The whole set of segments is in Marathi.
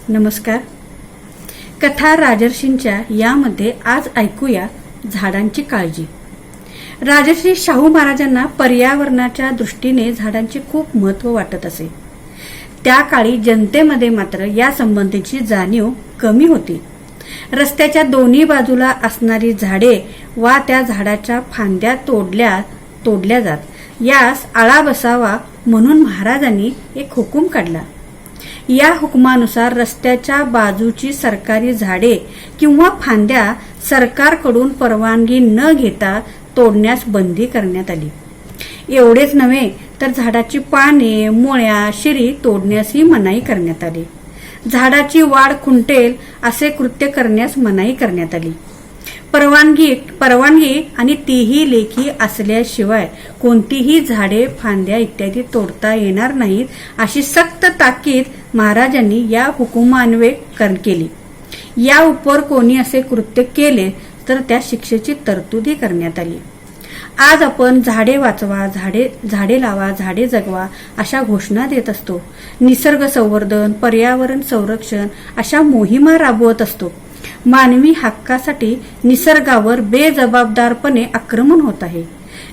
नमस्कार. कथा राजर्षींच्या यामध्ये आज ऐकूया झाडांची काळजी. राजर्षी शाहू महाराजांना पर्यावरणाच्या दृष्टीने झाडांचे खूप महत्त्व वाटत असे. त्या काळी जनतेमध्ये मात्र या संबंधीची जाणीव कमी होती. रस्त्याच्या दोन्ही बाजूला असणारी झाडे वा त्या झाडाच्या फांद्या तोडल्या जात. यास आळा बसावा म्हणून महाराजांनी एक हुकूम काढला. या हुकुमानुसार रस्त्याच्या बाजूची सरकारी झाडे किंवा फांद्या सरकारकडून परवानगी न घेता तोडण्यास बंदी करण्यात आली. एवढेच नव्हे तर झाडाची पाने, मुळ्या, शिरी तोडण्यासही मनाई करण्यात आली. झाडाची वाढ खुंटेल असे कृत्य करण्यास मनाई करण्यात आली. परवानगी आणि तीही लेखी असल्याशिवाय कोणतीही झाडे, फांद्या इत्यादी तोडता येणार नाहीत अशी सक्त ताकीद महाराजांनी या हुकुमान्वये केली. या उपर कोणी असे कृत्य केले तर त्या शिक्षेची तरतूदही करण्यात आली. आज आपण झाडे वाचवा, झाडे लावा, झाडे जगवा अशा घोषणा देत असतो. निसर्ग संवर्धन, पर्यावरण संरक्षण अशा मोहिमा राबवत असतो. मानवी हक्कासाठी निसर्गावर बेजबाबदारपणे आक्रमण होत आहे.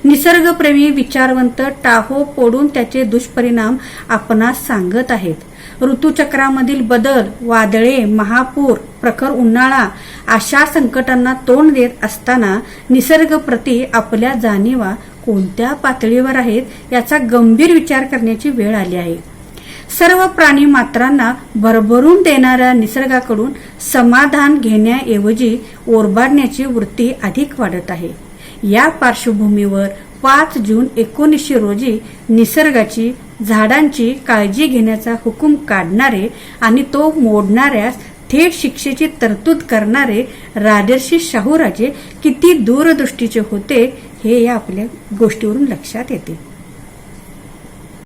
निसर्गप्रेमी विचारवंत टाहो पोडून त्याचे दुष्परिणाम आपणास सांगत आहेत. ऋतुचक्रामधील बदल, वादळे, महापूर, प्रखर उन्हाळा अशा संकटांना तोंड देत असताना निसर्गप्रती आपल्या जाणीवा कोणत्या पातळीवर आहेत याचा गंभीर विचार करण्याची वेळ आली आहे. सर्व प्राणी मात्रांना भरभरून देणाऱ्या निसर्गाकडून समाधान घेण्याऐवजी ओरबाडण्याची वृत्ती अधिक वाढत आहे. या पार्श्वभूमीवर 5 जून 1900 रोजी निसर्गाची, झाडांची काळजी घेण्याचा हुकूम काढणारे आणि तो मोडणाऱ्यास थेट शिक्षेची तरतूद करणारे राजर्षी शाहूराजे किती दूरदृष्टीचे होते हे या आपल्या गोष्टीवरून लक्षात येते.